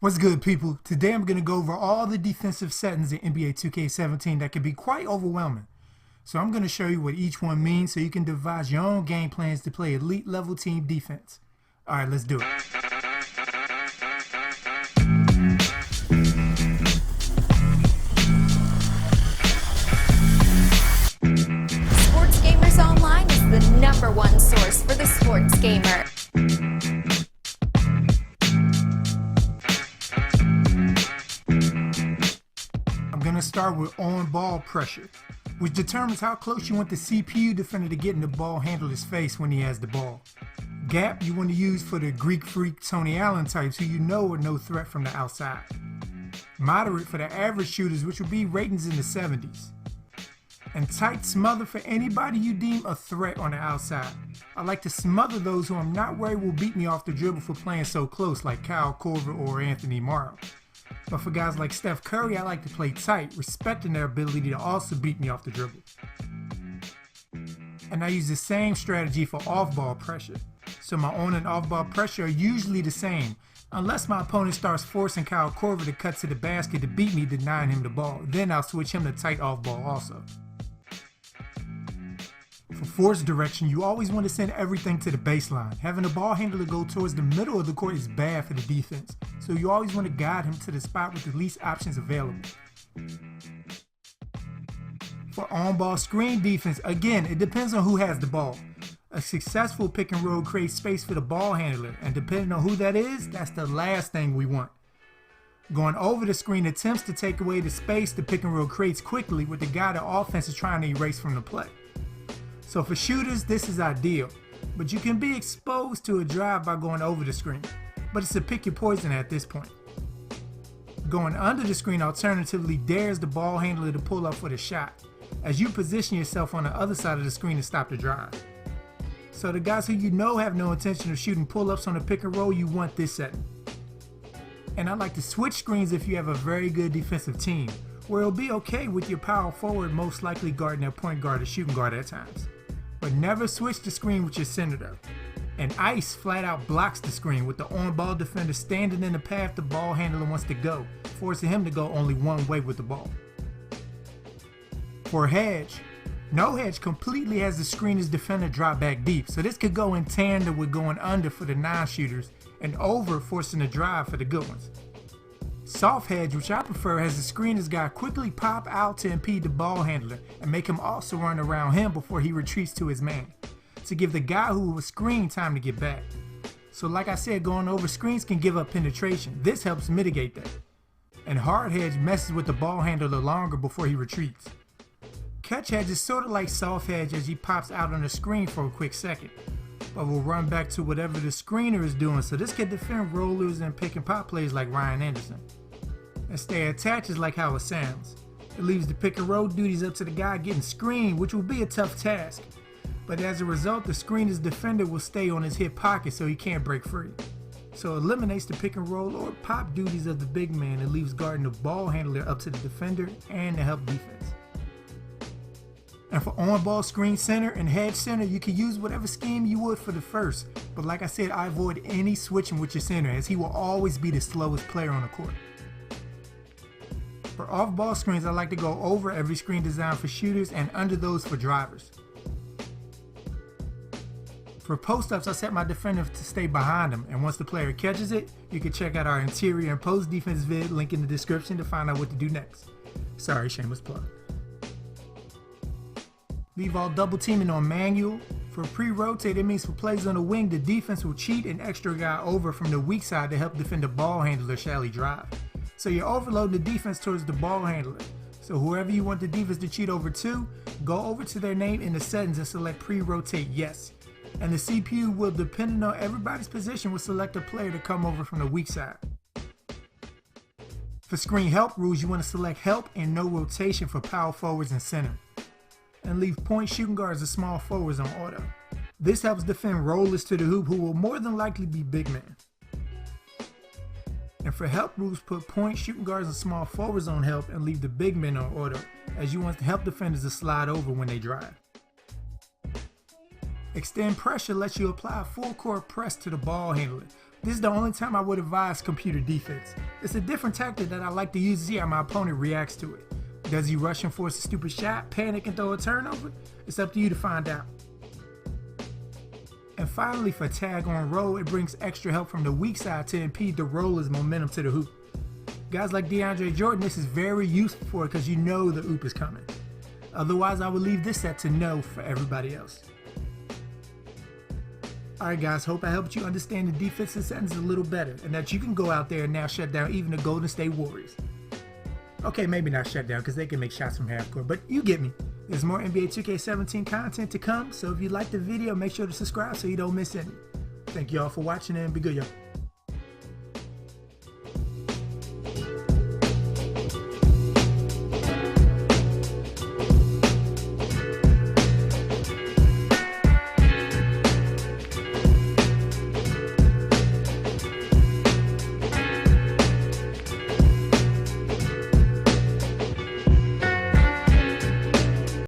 What's good, people? Today I'm going to go over all the defensive settings in NBA 2K17 that can be quite overwhelming. So I'm going to show you what each one means so you can devise your own game plans to play elite level team defense. Alright, let's do it. Sports Gamers Online is the #1 source for the sports gamer. I'm going to start with on-ball pressure, which determines how close you want the CPU defender to get in the ball handler's face when he has the ball. Gap you want to use for the Greek freak Tony Allen types who you know are no threat from the outside. Moderate for the average shooters, which will be ratings in the 70s. And tight smother for anybody you deem a threat on the outside. I like to smother those who I'm not worried will beat me off the dribble for playing so close, like Kyle Korver or Anthony Morrow. But for guys like Steph Curry, I like to play tight, respecting their ability to also beat me off the dribble. And I use the same strategy for off-ball pressure. So my on and off-ball pressure are usually the same, unless my opponent starts forcing Kyle Korver to cut to the basket to beat me, denying him the ball. Then I'll switch him to tight off-ball also. For force direction, you always want to send everything to the baseline. Having the ball handler go towards the middle of the court is bad for the defense, so you always want to guide him to the spot with the least options available. For on-ball screen defense, again, it depends on who has the ball. A successful pick and roll creates space for the ball handler, and depending on who that is, that's the last thing we want. Going over the screen attempts to take away the space the pick and roll creates quickly with the guy the offense is trying to erase from the play. So for shooters, this is ideal, but you can be exposed to a drive by going over the screen, but it's a pick your poison at this point. Going under the screen alternatively dares the ball handler to pull up for the shot, as you position yourself on the other side of the screen to stop the drive. So the guys who you know have no intention of shooting pull-ups on the pick and roll, you want this setting. And I like to switch screens if you have a very good defensive team, where it'll be okay with your power forward most likely guarding their point guard or shooting guard at times. But never switch the screen with your center though. And ice flat out blocks the screen with the on-ball defender standing in the path the ball handler wants to go, forcing him to go only one way with the ball. For hedge, no hedge completely has the screener's defender drop back deep, so this could go in tandem with going under for the non-shooters and over forcing a drive for the good ones. Soft hedge, which I prefer, has the screener's guy quickly pop out to impede the ball handler and make him also run around him before he retreats to his man, to give the guy who was screened time to get back. So like I said, going over screens can give up penetration. This helps mitigate that. And hard hedge messes with the ball handler longer before he retreats. Catch hedge is sort of like soft hedge as he pops out on the screen for a quick second, but will run back to whatever the screener is doing, so this can defend rollers and pick and pop plays like Ryan Anderson. And stay attached is like how it sounds. It leaves the pick and roll duties up to the guy getting screened, which will be a tough task. But as a result, the screener's defender will stay on his hip pocket so he can't break free. So it eliminates the pick and roll or pop duties of the big man and leaves guarding the ball handler up to the defender and the help defense. And for on-ball screen center and hedge center, you can use whatever scheme you would for the first. But like I said, I avoid any switching with your center as he will always be the slowest player on the court. For off-ball screens, I like to go over every screen designed for shooters and under those for drivers. For post-ups, I set my defender to stay behind him, and once the player catches it, you can check out our interior and post defense vid, link in the description to find out what to do next. Sorry, shameless plug. Leave all double teaming on manual. For pre-rotate, it means for plays on the wing, the defense will cheat an extra guy over from the weak side to help defend the ball handler shall he drive. So you're overloading the defense towards the ball handler. So whoever you want the defense to cheat over to, go over to their name in the settings and select pre-rotate yes. And the CPU will, depending on everybody's position, will select a player to come over from the weak side. For screen help rules, you want to select help and no rotation for power forwards and center. And leave point shooting guards and small forwards on auto. This helps defend rollers to the hoop who will more than likely be big men. And for help rules, put point shooting guards and small forwards on help and leave the big men on auto, as you want the help defenders to slide over when they drive. Extend pressure lets you apply a full court press to the ball handler, This is the only time I would advise computer defense. It's a different tactic that I like to use to see how my opponent reacts to it. Does he rush and force a stupid shot, panic and throw a turnover? It's up to you to find out. And finally, for tag on roll, it brings extra help from the weak side to impede the roller's momentum to the hoop. Guys like DeAndre Jordan, this is very useful for it because you know the oop is coming. Otherwise, I would leave this set to no for everybody else. Alright guys, hope I helped you understand the defensive settings a little better and that you can go out there and now shut down even the Golden State Warriors. Okay, maybe not shut down because they can make shots from half court, but you get me. There's more NBA 2K17 content to come, so if you liked the video, make sure to subscribe so you don't miss any. Thank you all for watching and be good, y'all.